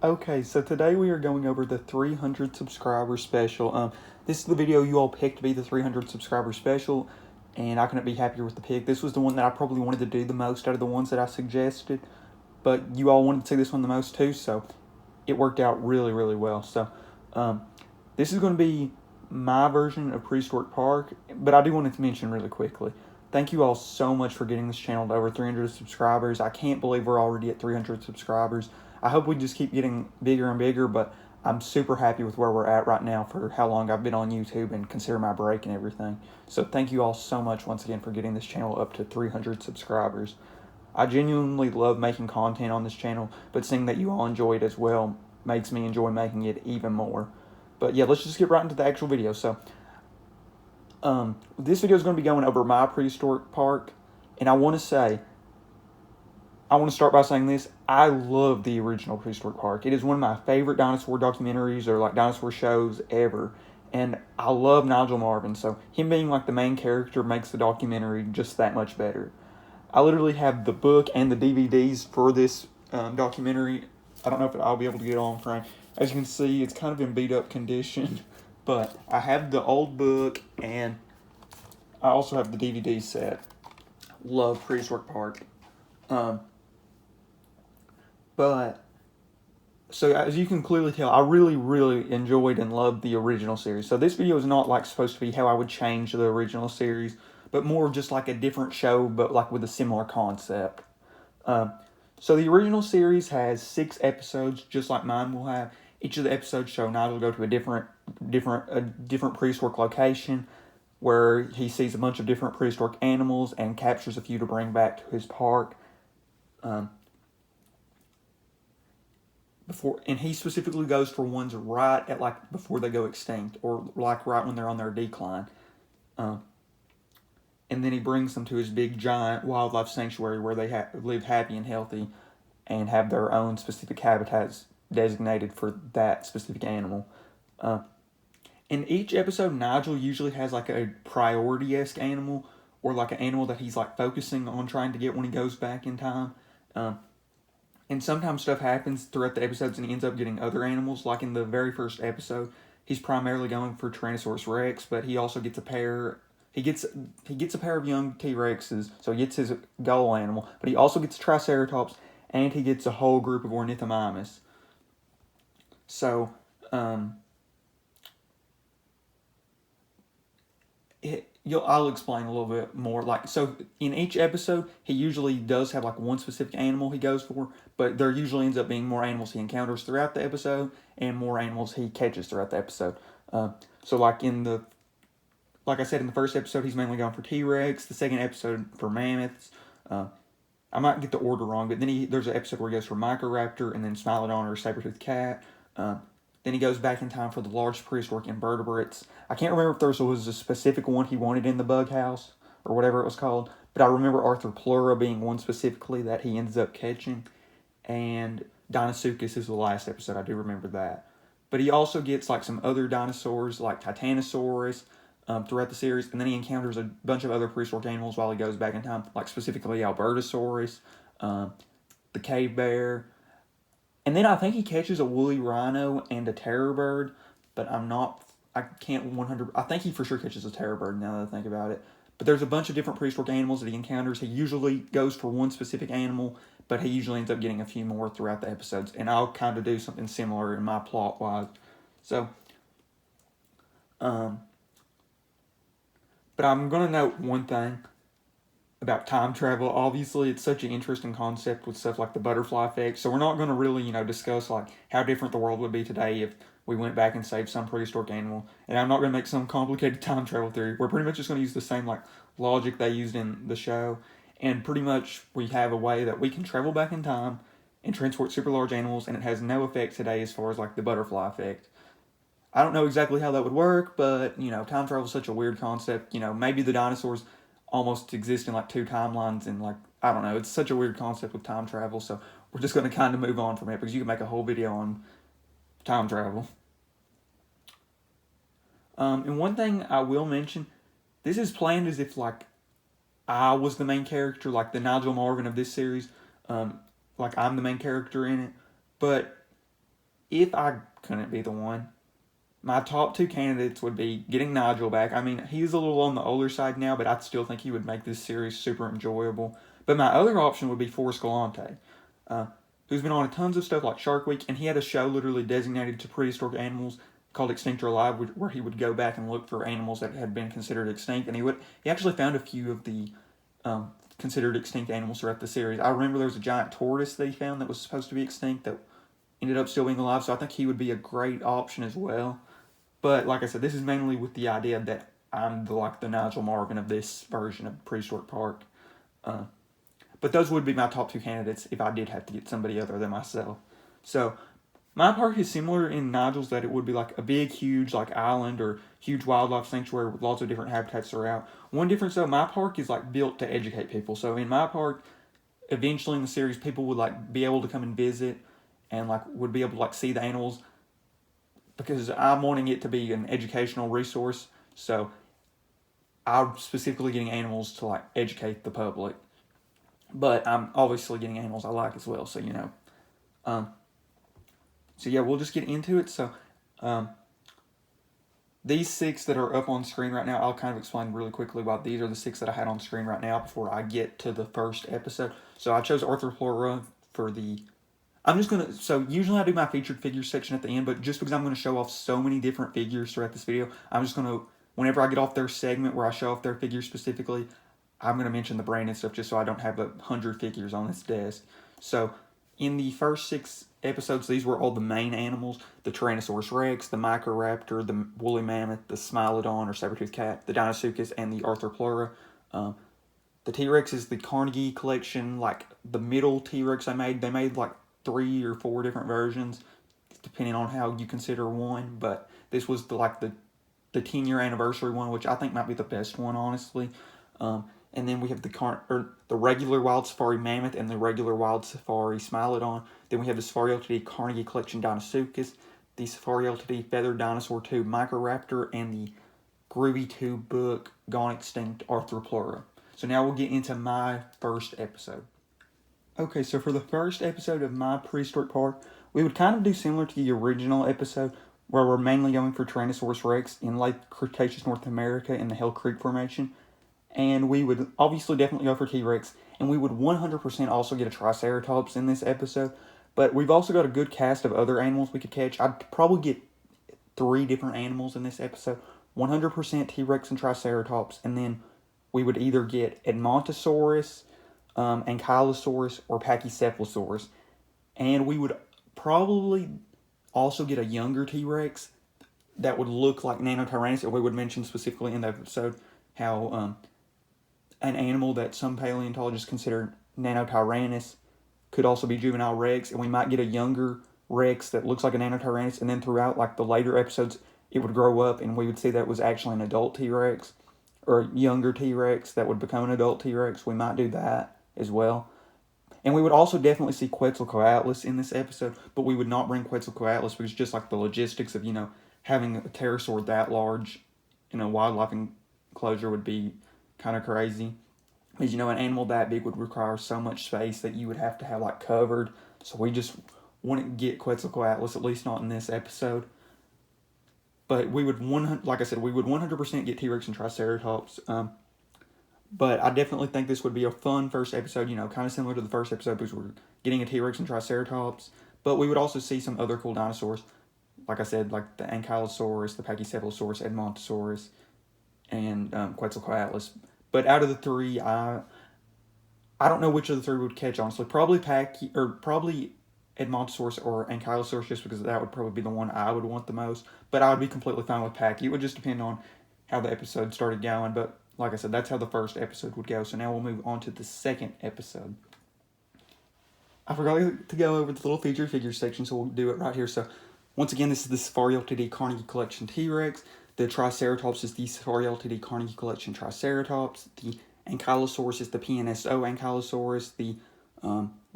Okay, so today we are going over the 300 subscriber special. This is the video you all picked to be the 300 subscriber special, and I couldn't be happier with the pick. This was the one that I probably wanted to do the most out of the ones that I suggested, but you all wanted to see this one the most too, so it worked out really, really well. So, this is going to be my version of Prehistoric Park, but I do want to mention really quickly, thank you all so much for getting this channel to over 300 subscribers. I can't believe we're already at 300 subscribers. I hope we just keep getting bigger and bigger, but I'm super happy with where we're at right now for how long I've been on YouTube and consider my break and everything. So thank you all so much once again for getting this channel up to 300 subscribers. I genuinely love making content on this channel, but seeing that you all enjoy it as well makes me enjoy making it even more. But yeah, let's just get right into the actual video. So, this video is going to be going over my prehistoric park, and I want to start by saying this. I love the original Prehistoric Park. It is one of my favorite dinosaur documentaries or like dinosaur shows ever. And I love Nigel Marven, so him being like the main character makes the documentary just that much better. I literally have the book and the DVDs for this documentary. I don't know if I'll be able to get it on frame. As you can see, it's kind of in beat up condition, but I have the old book and I also have the DVD set. Love Prehistoric Park. So as you can clearly tell, I really, really enjoyed and loved the original series. So this video is not like supposed to be how I would change the original series, but more just like a different show, but like with a similar concept. So the original series has 6 episodes, just like mine will have. Each of the episodes show Nigel go to a different prehistoric location, where he sees a bunch of different prehistoric animals and captures a few to bring back to his park. And he specifically goes for ones right at like before they go extinct, or like right when they're on their decline. And then he brings them to his big giant wildlife sanctuary where they live happy and healthy and have their own specific habitats designated for that specific animal. In each episode, Nigel usually has like a priority-esque animal, or like an animal that he's like focusing on trying to get when he goes back in time. And sometimes stuff happens throughout the episodes and he ends up getting other animals. Like in the very first episode, he's primarily going for Tyrannosaurus Rex, but he also gets a pair. He gets a pair of young T-Rexes, so he gets his goal animal. But he also gets a Triceratops, and he gets a whole group of Ornithomimus. So, I'll explain a little bit more. Like, so in each episode, he usually does have like one specific animal he goes for, but there usually ends up being more animals he encounters throughout the episode and more animals he catches throughout the episode. So like I said, in the first episode, he's mainly going for T-Rex. The second episode for mammoths. I might get the order wrong, but then there's an episode where he goes for Microraptor and then Smilodon or saber-toothed cat. Then he goes back in time for the large prehistoric invertebrates. I can't remember if there was a specific one he wanted in the bug house or whatever it was called, but I remember Arthroplura being one specifically that he ends up catching. And Deinosuchus is the last episode. I do remember that. But he also gets like some other dinosaurs like Titanosaurus throughout the series, and then he encounters a bunch of other prehistoric animals while he goes back in time, like specifically Albertosaurus, the cave bear, and then I think he catches a woolly rhino and a terror bird, but I think he for sure catches a terror bird now that I think about it. But there's a bunch of different prehistoric animals that he encounters. He usually goes for one specific animal, but he usually ends up getting a few more throughout the episodes, and I'll kind of do something similar in my plot-wise. So, but I'm going to note one thing about time travel. Obviously, it's such an interesting concept with stuff like the butterfly effect. So we're not going to really, discuss like how different the world would be today if we went back and saved some prehistoric animal. And I'm not going to make some complicated time travel theory. We're pretty much just going to use the same like logic they used in the show. And pretty much we have a way that we can travel back in time and transport super large animals, and it has no effect today as far as like the butterfly effect. I don't know exactly how that would work, but, time travel is such a weird concept. Maybe the dinosaurs almost exist in, like, 2 timelines, and, like, I don't know. It's such a weird concept with time travel, so we're just going to kind of move on from it, because you can make a whole video on time travel. And one thing I will mention, this is planned as if, like, I was the main character, like the Nigel Marven of this series. Like, I'm the main character in it. But if I couldn't be the one, my top 2 candidates would be getting Nigel back. I mean, he's a little on the older side now, but I still think he would make this series super enjoyable. But my other option would be Forrest Galante, who's been on tons of stuff like Shark Week, and he had a show literally designated to prehistoric animals called Extinct or Alive, where he would go back and look for animals that had been considered extinct, and he actually found a few of the considered extinct animals throughout the series. I remember there was a giant tortoise that he found that was supposed to be extinct that ended up still being alive, so I think he would be a great option as well. But like I said, this is mainly with the idea that I'm the Nigel Marvin of this version of Prehistoric Park. But those would be my top 2 candidates if I did have to get somebody other than myself. So my park is similar in Nigel's that it would be like a big, huge island or huge wildlife sanctuary with lots of different habitats throughout. One difference though, my park is built to educate people. So in my park, eventually in the series, people would be able to come and visit and would be able to see the animals, because I'm wanting it to be an educational resource. So I'm specifically getting animals to educate the public. But I'm obviously getting animals I like as well, so so yeah, we'll just get into it. So these 6 that are up on screen right now, I'll kind of explain really quickly why these are the 6 that I had on screen right now before I get to the first episode. So I chose Arthroplura for the... So usually I do my featured figures section at the end, but just because I'm going to show off so many different figures throughout this video, I'm just going to, whenever I get off their segment where I show off their figures specifically, I'm going to mention the brand and stuff just so I don't have 100 figures on this desk. So in the first 6 episodes, these were all the main animals: the Tyrannosaurus Rex, the Microraptor, the woolly mammoth, the Smilodon or saber-toothed cat, the Deinosuchus, and the Arthroplura. The T-Rex is the Carnegie collection, the middle T-Rex they made. They made 3 or 4 different versions, depending on how you consider one. But this was the 10-year anniversary one, which I think might be the best one, honestly. And then we have the regular Wild Safari Mammoth and the regular Wild Safari Smilodon. Then we have the Safari Ltd. Carnegie Collection Deinosuchus, the Safari Ltd. Feathered Dinosaur 2 Microraptor, and the Groovy 2 book Gone Extinct Arthroplura. So now we'll get into my first episode. Okay, so for the first episode of my Prehistoric Park, we would kind of do similar to the original episode, where we're mainly going for Tyrannosaurus Rex in late Cretaceous North America in the Hell Creek Formation. And we would obviously definitely go for T-Rex, and we would 100% also get a Triceratops in this episode. But we've also got a good cast of other animals we could catch. I'd probably get 3 different animals in this episode. 100% T-Rex and Triceratops, and then we would either get Edmontosaurus, Ankylosaurus, or Pachycephalosaurus. And we would probably also get a younger T-Rex that would look like Nanotyrannus, and we would mention specifically in the episode how an animal that some paleontologists consider Nanotyrannus could also be juvenile Rex, and we might get a younger Rex that looks like a Nanotyrannus, and then throughout the later episodes it would grow up and we would see that was actually an adult T-Rex, or a younger T-Rex that would become an adult T-Rex. We might do that as well. And we would also definitely see Quetzalcoatlus in this episode, but we would not bring Quetzalcoatlus because just the logistics of, having a pterosaur that large in a wildlife enclosure would be kind of crazy. Because, an animal that big would require so much space that you would have to have covered. So we just wouldn't get Quetzalcoatlus, at least not in this episode. But we would, like I said, we would 100% get T-Rex and Triceratops. But I definitely think this would be a fun first episode, kind of similar to the first episode because we're getting a T-Rex and Triceratops. But we would also see some other cool dinosaurs. Like I said, the Ankylosaurus, the Pachycephalosaurus, Edmontosaurus, and Quetzalcoatlus. But out of the 3, I don't know which of the 3 would catch, honestly. Probably Edmontosaurus or Ankylosaurus, just because that would probably be the one I would want the most. But I would be completely fine with Packy. It would just depend on how the episode started going. But like I said, that's how the first episode would go. So now we'll move on to the second episode. I forgot to go over the little featured figures section, so we'll do it right here. So once again, this is the Safari Ltd. Carnegie Collection T-Rex. The Triceratops is the Safari Ltd. Carnegie Collection Triceratops. The Ankylosaurus is the PNSO Ankylosaurus. The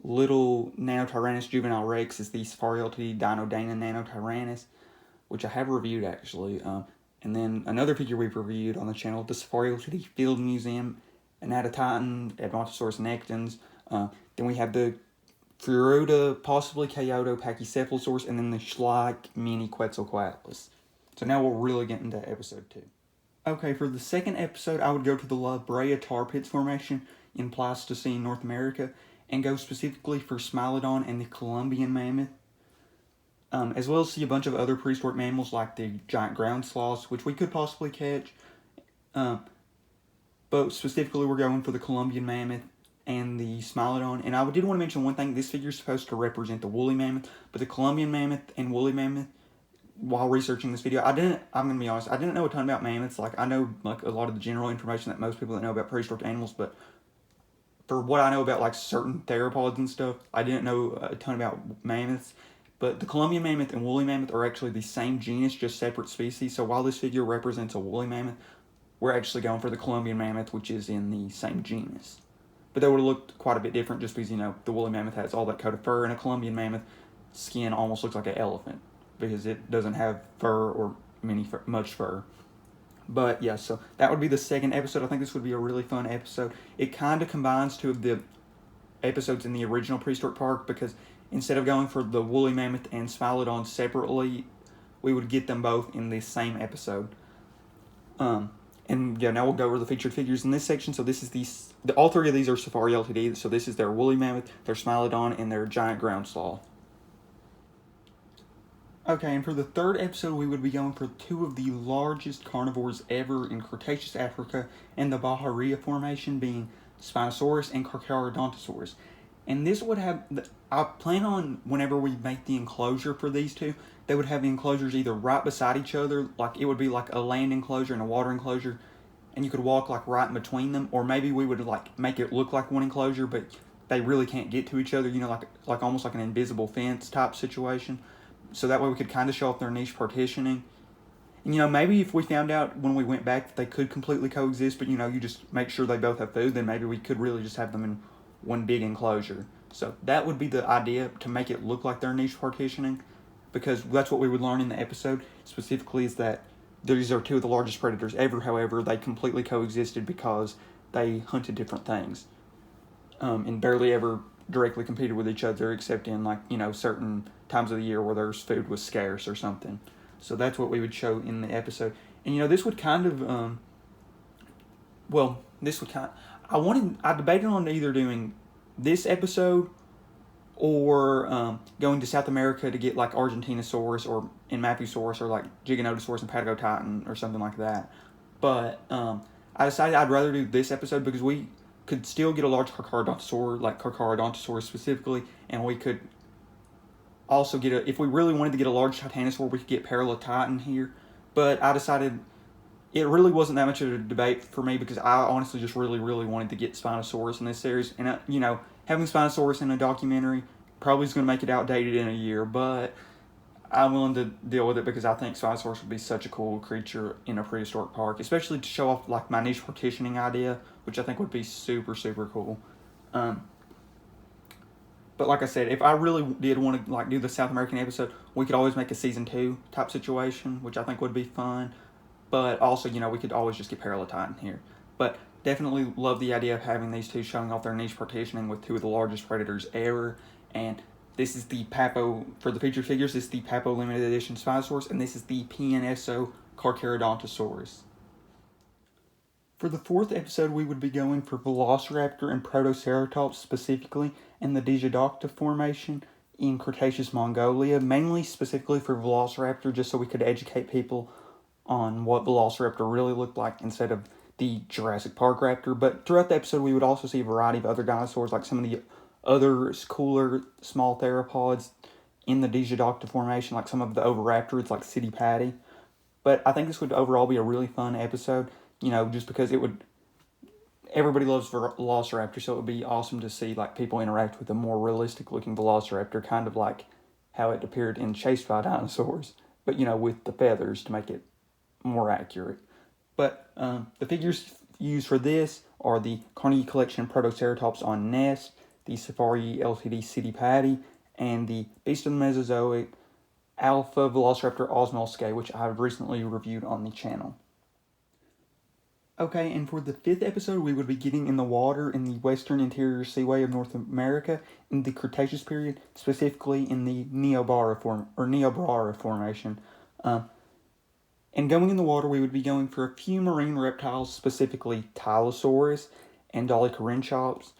little Nanotyrannus Juvenile Rex is the Safari Ltd. Dino Nanotyrannus, which I have reviewed actually. And then another figure we've reviewed on the channel, the Safari Ltd. Field Museum Anatotitan, Edmontosaurus Nectans. Then we have the Furuta, possibly Kyoto Pachycephalosaurus, and then the Schleich Mini Quetzalcoatlus. So now we'll really get into episode 2. Okay, for the second episode, I would go to the La Brea Tar Pits Formation in Pleistocene, North America, and go specifically for Smilodon and the Columbian mammoth, as well as see a bunch of other prehistoric mammals like the giant ground sloths, which we could possibly catch. But specifically, we're going for the Columbian mammoth and the Smilodon. And I did want to mention one thing. This figure is supposed to represent the woolly mammoth, but the Columbian mammoth and woolly mammoth, while researching this video, I'm going to be honest, I didn't know a ton about mammoths. Like, I know like a lot of the general information that most people that know about prehistoric animals, but for what I know about like certain theropods and stuff, I didn't know a ton about mammoths. But the Columbian mammoth and woolly mammoth are actually the same genus, just separate species. So while this figure represents a woolly mammoth, we're actually going for the Columbian mammoth, which is in the same genus. But they would have looked quite a bit different just because, the woolly mammoth has all that coat of fur, and a Columbian mammoth skin almost looks like an elephant because it doesn't have fur or much fur. But yeah, so that would be the second episode. I think this would be a really fun episode. It kind of combines two of the episodes in the original Prehistoric Park, because instead of going for the woolly mammoth and Smilodon separately, we would get them both in the same episode. And yeah, now we'll go over the featured figures in this section. So this is all three of these are Safari Ltd. So this is their woolly mammoth, their Smilodon, and their giant ground sloth. Okay, and for the third episode, we would be going for two of the largest carnivores ever in Cretaceous Africa and the Bahariya Formation, being Spinosaurus and Carcharodontosaurus. And this would have, I plan on, whenever we make the enclosure for these two, they would have the enclosures either right beside each other, like it would be like a land enclosure and a water enclosure, and you could walk like right in between them, or maybe we would like make it look like one enclosure, but they really can't get to each other, like almost like an invisible fence type situation. So that way we could kind of show off their niche partitioning. And maybe if we found out when we went back that they could completely coexist, but you just make sure they both have food, then maybe we could really just have them in one big enclosure. So that would be the idea, to make it look like they're niche partitioning, because that's what we would learn in the episode specifically, is that these are two of the largest predators ever. However, they completely coexisted because they hunted different things, and barely ever directly competed with each other, except in certain times of the year where their food was scarce or something. So that's what we would show in the episode. And this would kind of I debated on either doing this episode or going to South America to get like Argentinosaurus or Mapusaurus or like Giganotosaurus and Patagotitan or something like that. But I decided I'd rather do this episode because we could still get a large Carcharodontosaurus, like Carcharodontosaurus specifically, and we could also get if we really wanted to get a large Titanosaur, we could get Paralotitan here. But I decided it really wasn't that much of a debate for me, because I honestly just really, really wanted to get Spinosaurus in this series. And, having Spinosaurus in a documentary probably is going to make it outdated in a year, but I'm willing to deal with it because I think Spinosaurus would be such a cool creature in a prehistoric park, especially to show off like my niche partitioning idea, which I think would be super, super cool. But like I said, if I really did want to do the South American episode, we could always make a season 2 type situation, which I think would be fun. But also, we could always just get Paralotitan here. But definitely love the idea of having these two showing off their niche partitioning with two of the largest predators ever. And this is the Papo, for the featured figures, this is the Papo limited edition Spinosaurus, and this is the PNSO Carcharodontosaurus. For the fourth episode, we would be going for Velociraptor and Protoceratops specifically, and the Diplodocus formation in Cretaceous Mongolia, mainly specifically for Velociraptor, just so we could educate people on what Velociraptor really looked like instead of the Jurassic Park raptor. But throughout the episode, we would also see a variety of other dinosaurs, like some of the other cooler small theropods in the Diplodocus formation, like some of the oviraptorids, like City Patty. But I think this would overall be a really fun episode, just because everybody loves Velociraptor, so it would be awesome to see like people interact with a more realistic looking Velociraptor, kind of like how it appeared in Chased by Dinosaurs, but with the feathers to make it more accurate. But the figures used for this are the Carnegie Collection Protoceratops on Nest, the Safari Ltd City Patty, and the Beast of the Mesozoic Alpha Velociraptor Osmelskay, which I've recently reviewed on the channel. Okay, and for the 5th episode, we would be getting in the water in the western interior seaway of North America in the Cretaceous period, specifically in the Niobrara formation. And going in the water, we would be going for a few marine reptiles, specifically Tylosaurus and Dolichorinchops,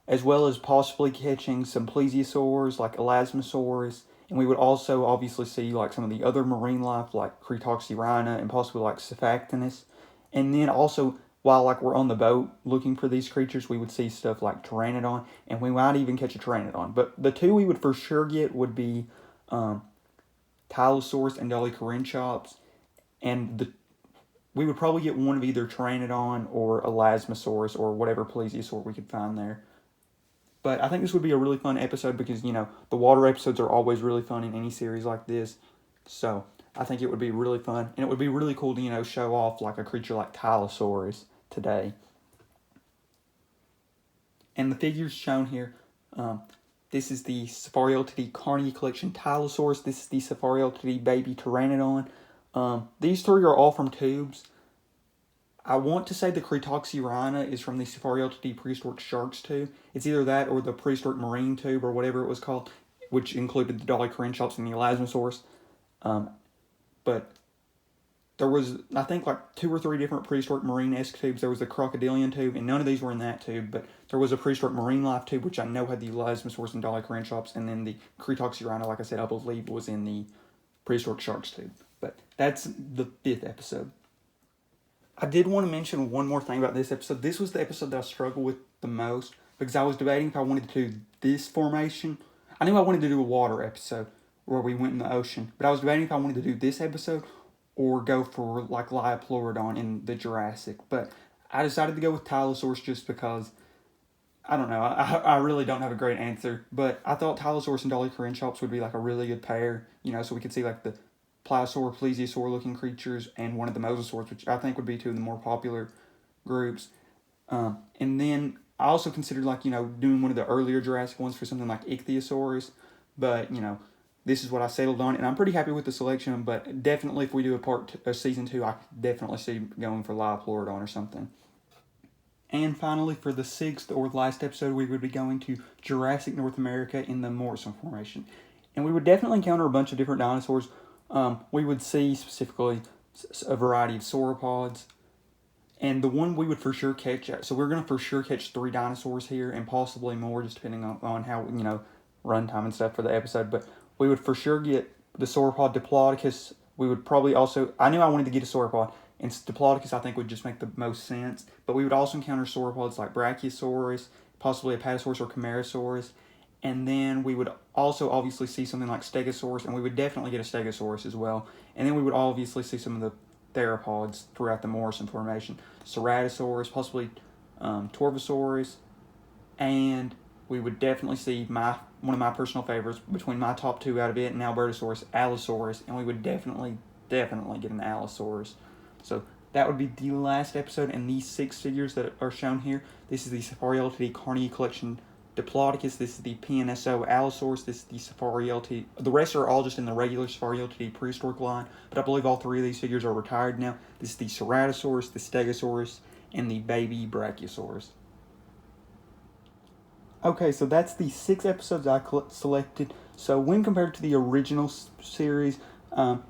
as well as possibly catching some plesiosaurs like Elasmosaurus. And we would also obviously see like some of the other marine life like Cretoxyrhina and possibly like Cephactinus. And then also, while like we're on the boat looking for these creatures, we would see stuff like Pteranodon, and we might even catch a Pteranodon. But the two we would for sure get would be Tylosaurus and Dolichorinchops, and we would probably get one of either Pteranodon or Elasmosaurus or whatever plesiosaur we could find there. But I think this would be a really fun episode because, the water episodes are always really fun in any series like this. So I think it would be really fun. And it would be really cool to, show off like a creature like Tylosaurus today. And the figures shown here, this is the Safari Ltd. Carnegie Collection Tylosaurus. This is the Safari Ltd. Baby Pteranodon. These three are all from tubes. I want to say the Cretoxyrhina is from the Safari Ltd. Prehistoric Sharks tube. It's either that or the Prehistoric Marine tube or whatever it was called, which included the Dolichorinchops and the Elasmosaurus. But there was, I think, like 2 or 3 different Prehistoric Marine-esque tubes. There was the Crocodilian tube, and none of these were in that tube, but there was a Prehistoric Marine Life tube, which I know had the Elasmosaurus and Dolichorinchops, and then the Cretoxyrhina, like I said, I believe was in the Prehistoric Sharks tube. But that's the 5th episode. I did want to mention one more thing about this episode. This was the episode that I struggled with the most because I was debating if I wanted to do this formation. I knew I wanted to do a water episode where we went in the ocean, but I was debating if I wanted to do this episode or go for like Liopluridon in the Jurassic. But I decided to go with Tylosaurus just because, I don't know, I really don't have a great answer. But I thought Tylosaurus and Dolichorinchops would be like a really good pair, so we could see like the pliosaur, plesiosaur looking creatures, and one of the mosasaurs, which I think would be 2 of the more popular groups. And then I also considered doing one of the earlier Jurassic ones for something like Ichthyosaurus, but this is what I settled on, and I'm pretty happy with the selection. But definitely, if we do a season 2, I could definitely see going for Liopluridon or something. And finally, for the 6th or last episode, we would be going to Jurassic North America in the Morrison Formation, and we would definitely encounter a bunch of different dinosaurs. We would see specifically a variety of sauropods, and the one we would for sure catch, so we're going to for sure catch 3 dinosaurs here, and possibly more, just depending on how, runtime and stuff for the episode, but we would for sure get the sauropod Diplodocus. We would probably also, I knew I wanted to get a sauropod, and Diplodocus I think would just make the most sense, but we would also encounter sauropods like Brachiosaurus, possibly Apatosaurus or Camarasaurus. And then we would also obviously see something like Stegosaurus, and we would definitely get a Stegosaurus as well. And then we would obviously see some of the theropods throughout the Morrison Formation. Ceratosaurus, possibly Torvosaurus, and we would definitely see one of my personal favorites between my top 2 out of it and Albertosaurus, Allosaurus, and we would definitely get an Allosaurus. So that would be the last episode, and these 6 figures that are shown here. This is the Safari Ltd. Carnegie Collection Diplodocus, this is the PNSO Allosaurus, this is the Safari Ltd. The rest are all just in the regular Safari Ltd. Prehistoric line, but I believe all 3 of these figures are retired now. This is the Ceratosaurus, the Stegosaurus, and the baby Brachiosaurus. Okay, so that's the 6 episodes I selected. So when compared to the original series,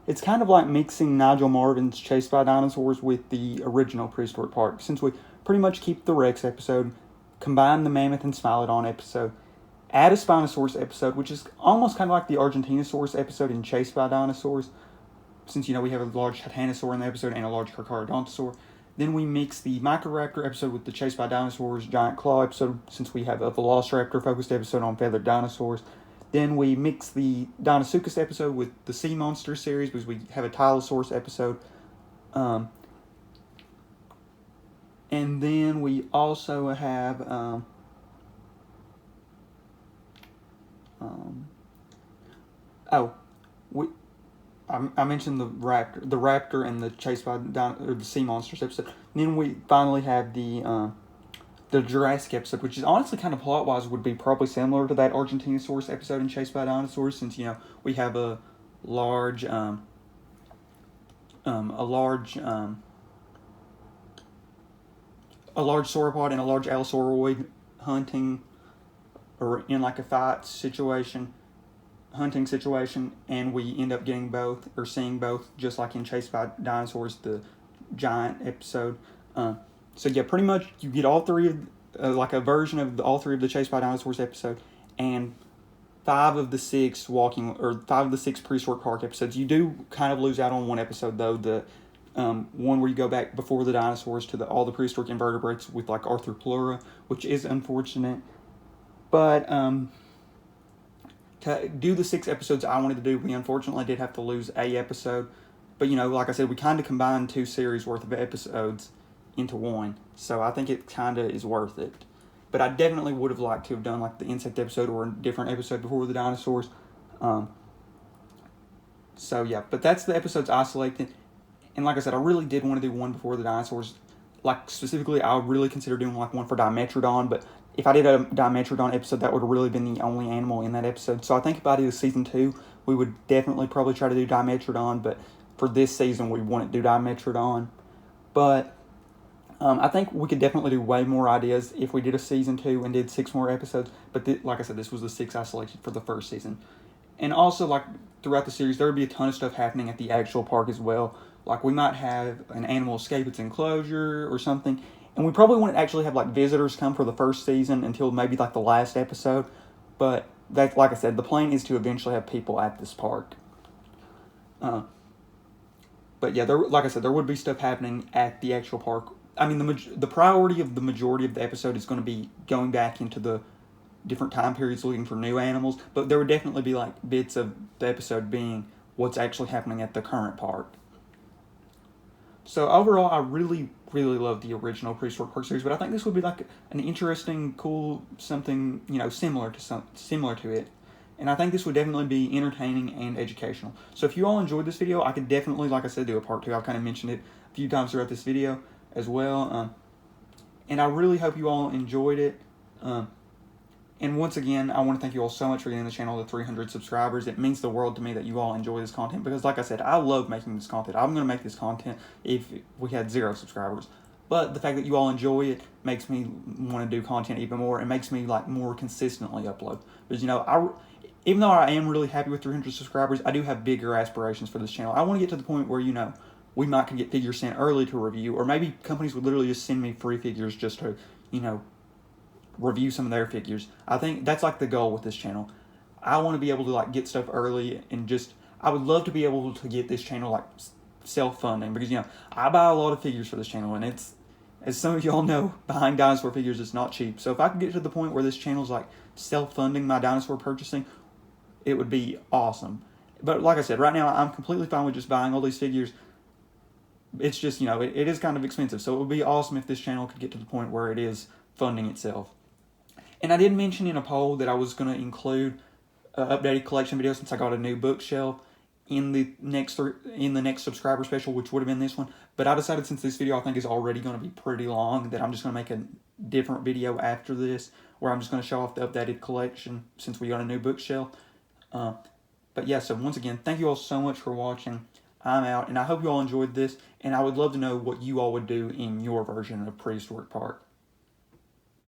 it's kind of like mixing Nigel Marvin's Chased by Dinosaurs with the original Prehistoric Park, since we pretty much keep the Rex episode, combine the Mammoth and Smilodon episode, add a Spinosaurus episode, which is almost kind of like the Argentinosaurus episode in Chased by Dinosaurs, since, we have a large Titanosaur in the episode and a large Carcharodontosaurus. Then we mix the Microraptor episode with the Chased by Dinosaurs Giant Claw episode, since we have a Velociraptor-focused episode on feathered dinosaurs. Then we mix the Deinosuchus episode with the Sea Monster series, because we have a Tylosaurus episode. And then we also have I mentioned the raptor and the Chased by the Sea Monsters episode. And then we finally have the Jurassic episode, which is honestly kind of plot wise would be probably similar to that Argentinosaurus episode in Chased by Dinosaurs, since we have a large a large sauropod and a large allosauroid hunting, or in like a hunting situation, and we end up getting both, or seeing both, just like in Chased by Dinosaurs, the giant episode. So yeah, pretty much you get all three of, like a version of all three of the Chased by Dinosaurs episode, and 5 of the 6 Prehistoric Park episodes. You do kind of lose out on one episode though, the one where you go back before the dinosaurs to all the prehistoric invertebrates with like Arthroplura, which is unfortunate. But to do the 6 episodes I wanted to do, we unfortunately did have to lose a episode. But like I said, we kind of combined 2 series worth of episodes into one, so I think it kind of is worth it. But I definitely would have liked to have done like the insect episode or a different episode before the dinosaurs. So yeah, but that's the episodes I selected. And like I said, I really did want to do one before the dinosaurs. Like specifically, I would really consider doing like one for Dimetrodon, but if I did a Dimetrodon episode, that would have really been the only animal in that episode. So I think if I did a season 2, we would definitely probably try to do Dimetrodon, but for this season, we wouldn't do Dimetrodon. But I think we could definitely do way more ideas if we did a season 2 and did 6 more episodes. But like I said, this was the 6 I selected for the first season. And also, like, throughout the series, there would be a ton of stuff happening at the actual park as well. Like, we might have an animal escape its enclosure or something. And we probably wouldn't actually have, like, visitors come for the first season until maybe, like, the last episode. But, that, like I said, the plan is to eventually have people at this park. But, yeah, like I said, there would be stuff happening at the actual park. I mean, the priority of the majority of the episode is going to be going back into the different time periods looking for new animals. But there would definitely be, like, bits of the episode being what's actually happening at the current park. So overall, I really, really love the original Prehistoric Park series, but I think this would be like an interesting, cool, something, similar to it. And I think this would definitely be entertaining and educational. So if you all enjoyed this video, I could definitely, like I said, do a part 2. I've kind of mentioned it a few times throughout this video as well. And I really hope you all enjoyed it. And once again, I want to thank you all so much for getting the channel to 300 subscribers. It means the world to me that you all enjoy this content because, like I said, I love making this content. I'm going to make this content if we had 0 subscribers. But the fact that you all enjoy it makes me want to do content even more. It makes me, like, more consistently upload. Because, even though I am really happy with 300 subscribers, I do have bigger aspirations for this channel. I want to get to the point where, we might can get figures sent early to review, or maybe companies would literally just send me free figures just to, review some of their figures. I think that's like the goal with this channel. I want to be able to like get stuff early and I would love to be able to get this channel like self-funding because I buy a lot of figures for this channel and it's, as some of y'all know, buying dinosaur figures is not cheap. So if I could get to the point where this channel's like self-funding my dinosaur purchasing, it would be awesome. But like I said, right now I'm completely fine with just buying all these figures. It's just, it is kind of expensive. So it would be awesome if this channel could get to the point where it is funding itself. And I did mention in a poll that I was going to include an updated collection video since I got a new bookshelf in the next subscriber special, which would have been this one. But I decided since this video I think is already going to be pretty long that I'm just going to make a different video after this where I'm just going to show off the updated collection since we got a new bookshelf. But yeah, so once again, thank you all so much for watching. I'm out, and I hope you all enjoyed this, and I would love to know what you all would do in your version of Prehistoric Park.